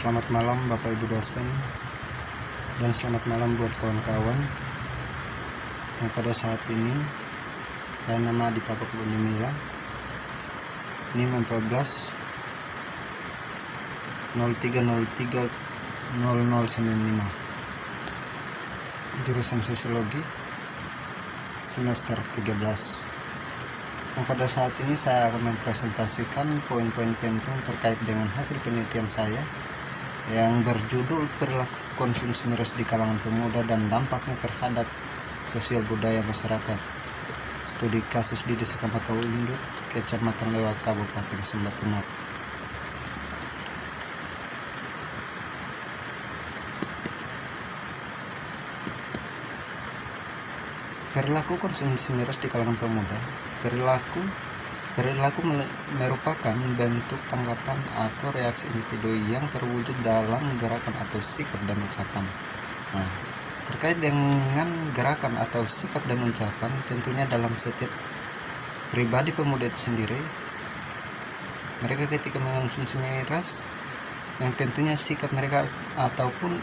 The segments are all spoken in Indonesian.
Selamat malam Bapak Ibu dosen, dan selamat malam buat kawan-kawan yang pada saat ini saya nama Adita Pakubunyumila, NIM 14 0303 0095, jurusan Sosiologi semester 13. Yang pada saat ini saya akan mempresentasikan poin-poin penting terkait dengan hasil penelitian saya yang berjudul perilaku konsumsi miras di kalangan pemuda dan dampaknya terhadap sosial budaya masyarakat. Studi kasus di Desa Kampatau Induk, Kecamatan Lewa, Kabupaten Sumba Timur. Perilaku konsumsi miras di kalangan pemuda. Perilaku merupakan bentuk tanggapan atau reaksi individu yang terwujud dalam gerakan atau sikap dan ucapan. Nah, terkait dengan gerakan atau sikap dan ucapan, tentunya dalam setiap pribadi pemuda itu sendiri, mereka ketika mengonsumsi miras, yang tentunya sikap mereka ataupun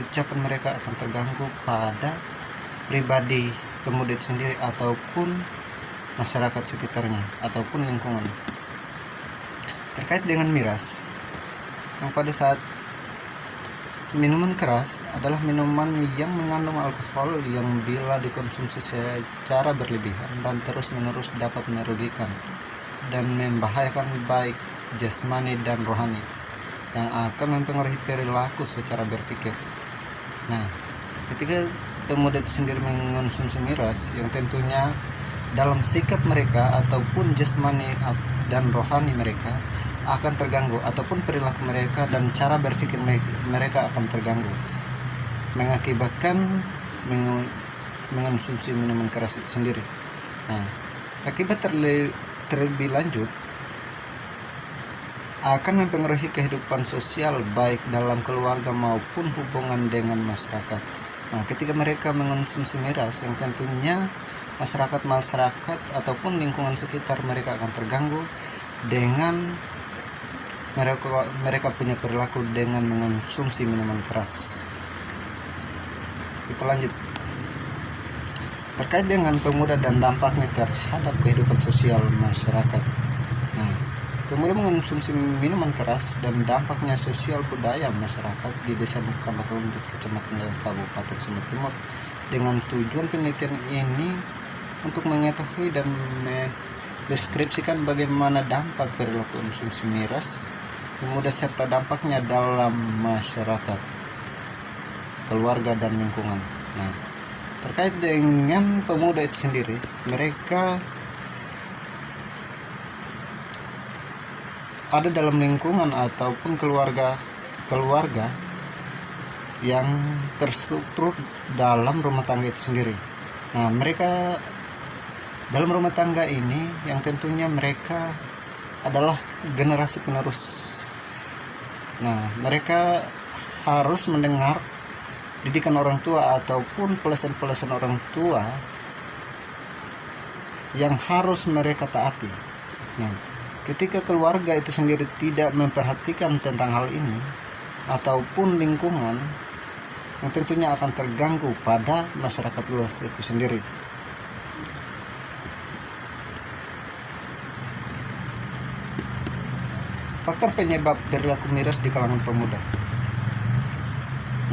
ucapan mereka akan terganggu pada pribadi pemuda itu sendiri ataupun masyarakat sekitarnya ataupun lingkungan. Terkait dengan miras, yang pada saat minuman keras adalah minuman yang mengandung alkohol yang bila dikonsumsi secara berlebihan dan terus-menerus dapat merugikan dan membahayakan baik jasmani dan rohani, yang akan mempengaruhi perilaku secara berpikir. Nah, ketika pemuda itu sendiri mengonsumsi miras, yang tentunya dalam sikap mereka ataupun jasmani dan rohani mereka akan terganggu, ataupun perilaku mereka dan cara berpikir mereka akan terganggu, mengakibatkan mengonsumsi minuman keras itu sendiri. Nah, akibat terlebih lanjut akan mempengaruhi kehidupan sosial baik dalam keluarga maupun hubungan dengan masyarakat. Nah, ketika mereka mengonsumsi miras, yang tentunya masyarakat ataupun lingkungan sekitar mereka akan terganggu dengan mereka punya perilaku dengan mengonsumsi minuman keras. Kita lanjut. Terkait dengan pemuda dan dampaknya terhadap kehidupan sosial masyarakat. Nah, pemuda mengonsumsi minuman keras dan dampaknya sosial budaya masyarakat di Desa Kampatau Induk, Kecamatan Lewa, Kabupaten Sumba Timur. Dengan tujuan penelitian ini untuk mengetahui dan mendeskripsikan bagaimana dampak perilaku konsumsi miras pemuda serta dampaknya dalam masyarakat, keluarga dan lingkungan. Nah, terkait dengan pemuda itu sendiri, mereka ada dalam lingkungan ataupun keluarga yang terstruktur dalam rumah tangga itu sendiri. Nah, mereka dalam rumah tangga ini yang tentunya mereka adalah generasi penerus. Nah, mereka harus mendengar didikan orang tua ataupun pelesan-pelesan orang tua yang harus mereka taati. Nah, ketika keluarga itu sendiri tidak memperhatikan tentang hal ini ataupun lingkungan, yang tentunya akan terganggu pada masyarakat luas itu sendiri. Faktor penyebab perilaku miras di kalangan pemuda.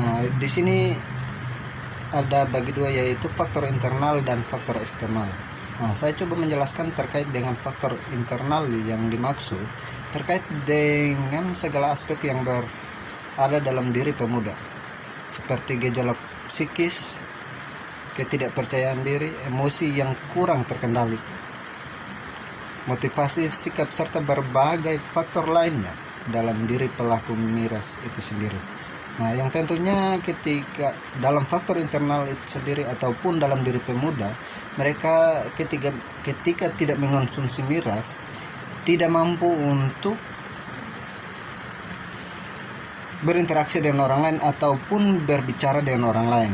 Nah, di sini ada bagi dua, yaitu faktor internal dan faktor eksternal. Nah, saya coba menjelaskan terkait dengan faktor internal yang dimaksud terkait dengan segala aspek yang berada dalam diri pemuda, seperti gejala psikis, ketidakpercayaan diri, emosi yang kurang terkendali, motivasi, sikap, serta berbagai faktor lainnya dalam diri pelaku miras itu sendiri. Nah, yang tentunya ketika dalam faktor internal itu sendiri ataupun dalam diri pemuda, mereka ketika tidak mengonsumsi miras, tidak mampu untuk berinteraksi dengan orang lain ataupun berbicara dengan orang lain.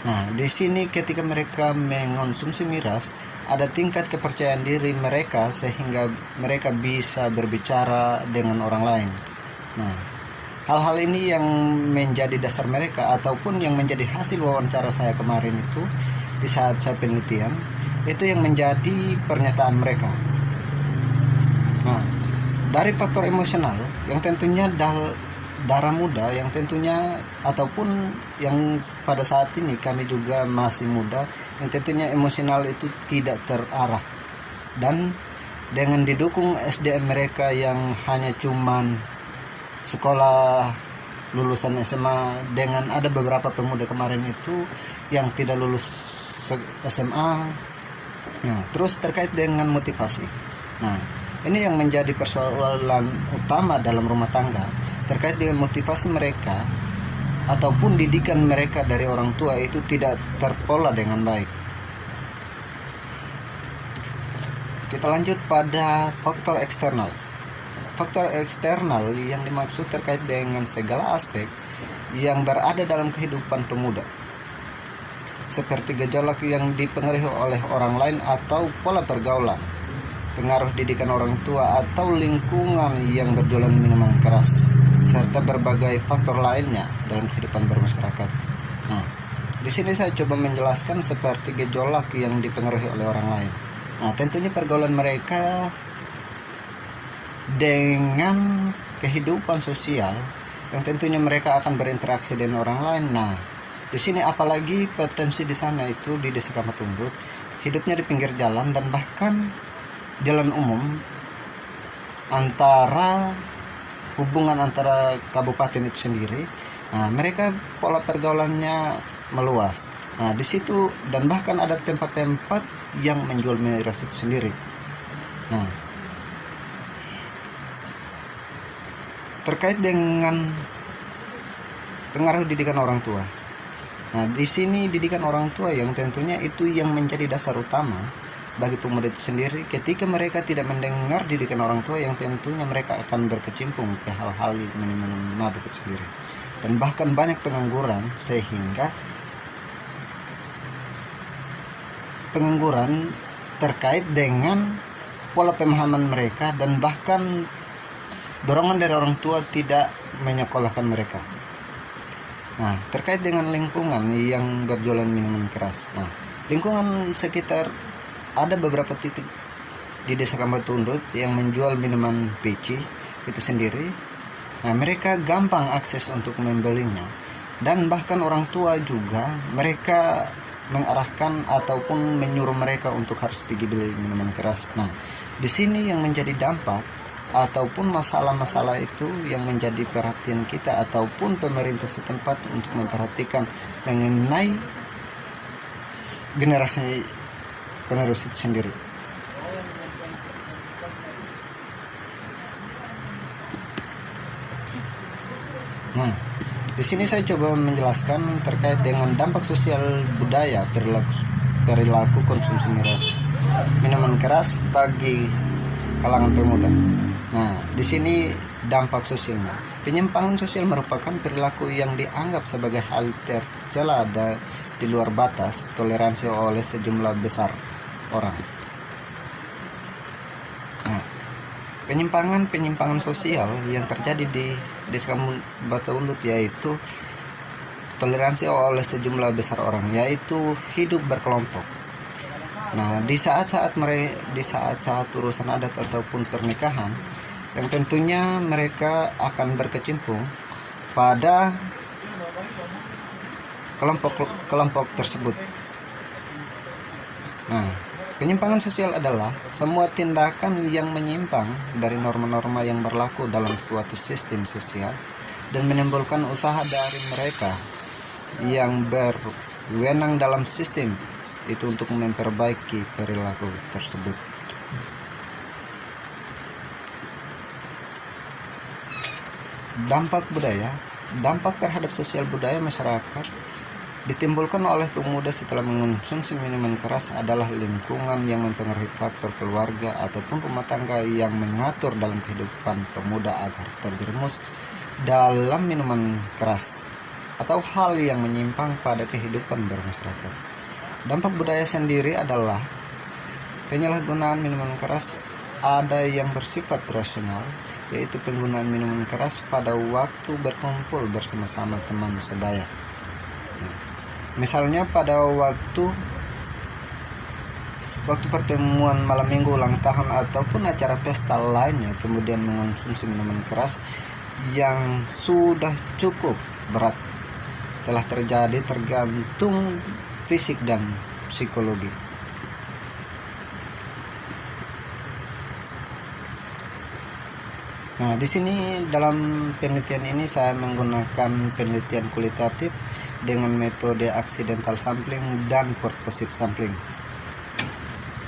Nah, di sini ketika mereka mengonsumsi miras, ada tingkat kepercayaan diri mereka sehingga mereka bisa berbicara dengan orang lain. Nah, Hal-hal ini yang menjadi dasar mereka ataupun yang menjadi hasil wawancara saya kemarin itu di saat saya penelitian, itu yang menjadi pernyataan mereka. Nah, dari faktor emosional yang tentunya darah muda yang tentunya ataupun yang pada saat ini kami juga masih muda yang tentunya emosional itu tidak terarah, dan dengan didukung SDM mereka yang hanya cuman sekolah lulusan SMA, dengan ada beberapa pemuda kemarin itu yang tidak lulus SMA. Nah, terus terkait dengan motivasi. Nah, ini yang menjadi persoalan utama dalam rumah tangga terkait dengan motivasi mereka ataupun didikan mereka dari orang tua itu tidak terpola dengan baik. Kita lanjut pada faktor eksternal. Faktor eksternal yang dimaksud terkait dengan segala aspek yang berada dalam kehidupan pemuda, seperti gejolak yang dipengaruhi oleh orang lain atau pola pergaulan, pengaruh didikan orang tua atau lingkungan yang berjualan minuman keras, serta berbagai faktor lainnya dalam kehidupan bermasyarakat. Nah, di sini saya coba menjelaskan seperti gejolak yang dipengaruhi oleh orang lain. Nah, tentunya pergaulan mereka dengan kehidupan sosial yang tentunya mereka akan berinteraksi dengan orang lain. Nah, di sini apalagi potensi di sana itu di Desa Kamatundut, hidupnya di pinggir jalan dan bahkan jalan umum antara hubungan antara kabupaten itu sendiri. Nah, mereka pola pergaulannya meluas. Nah, di situ dan bahkan ada tempat-tempat yang menjual miras itu sendiri. Nah, terkait dengan pengaruh didikan orang tua. Nah, di sini didikan orang tua yang tentunya itu yang menjadi dasar utama bagi pemuda itu sendiri. Ketika mereka tidak mendengar didikan orang tua, yang tentunya mereka akan berkecimpung ke hal-hal minuman mabuk itu sendiri. Dan bahkan banyak pengangguran, sehingga pengangguran terkait dengan pola pemahaman mereka dan bahkan dorongan dari orang tua tidak menyekolahkan mereka. Nah, terkait dengan lingkungan yang berjualan minuman keras. Nah, lingkungan sekitar ada beberapa titik di Desa Kamatundut yang menjual minuman PC itu sendiri. Nah, mereka gampang akses untuk membelinya, dan bahkan orang tua juga mereka mengarahkan ataupun menyuruh mereka untuk harus pergi beli minuman keras. Nah, di sini yang menjadi dampak ataupun masalah-masalah itu yang menjadi perhatian kita ataupun pemerintah setempat untuk memperhatikan mengenai generasi penerus itu sendiri. Nah, di sini saya coba menjelaskan terkait dengan dampak sosial budaya perilaku konsumsi minuman keras bagi kalangan pemuda. Nah, di sini dampak sosialnya. Penyimpangan sosial merupakan perilaku yang dianggap sebagai hal tercela di luar batas toleransi oleh sejumlah besar orang. Nah, penyimpangan sosial yang terjadi di Desa Kamatundut yaitu toleransi oleh sejumlah besar orang, yaitu hidup berkelompok. Nah, di saat-saat urusan adat ataupun pernikahan, yang tentunya mereka akan berkecimpung pada kelompok tersebut. Nah, penyimpangan sosial adalah semua tindakan yang menyimpang dari norma-norma yang berlaku dalam suatu sistem sosial dan menimbulkan usaha dari mereka yang berwenang dalam sistem itu untuk memperbaiki perilaku tersebut. Dampak budaya. Dampak terhadap sosial budaya masyarakat ditimbulkan oleh pemuda setelah mengonsumsi minuman keras adalah lingkungan yang mempengaruhi faktor keluarga ataupun rumah tangga yang mengatur dalam kehidupan pemuda agar terjerumus dalam minuman keras atau hal yang menyimpang pada kehidupan bermasyarakat. Dampak budaya sendiri adalah penyalahgunaan minuman keras ada yang bersifat rasional, yaitu penggunaan minuman keras pada waktu berkumpul bersama-sama teman sebaya. Misalnya pada waktu pertemuan malam minggu, ulang tahun, ataupun acara pesta lainnya, kemudian mengonsumsi minuman keras yang sudah cukup berat, telah terjadi tergantung fisik dan psikologi. Nah, di sini dalam penelitian ini saya menggunakan penelitian kualitatif dengan metode accidental sampling dan purposive sampling.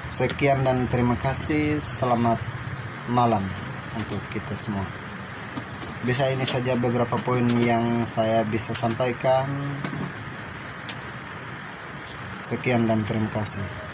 Sekian dan terima kasih. Selamat malam untuk kita semua. Bisa ini saja beberapa poin yang saya bisa sampaikan. Sekian dan terima kasih.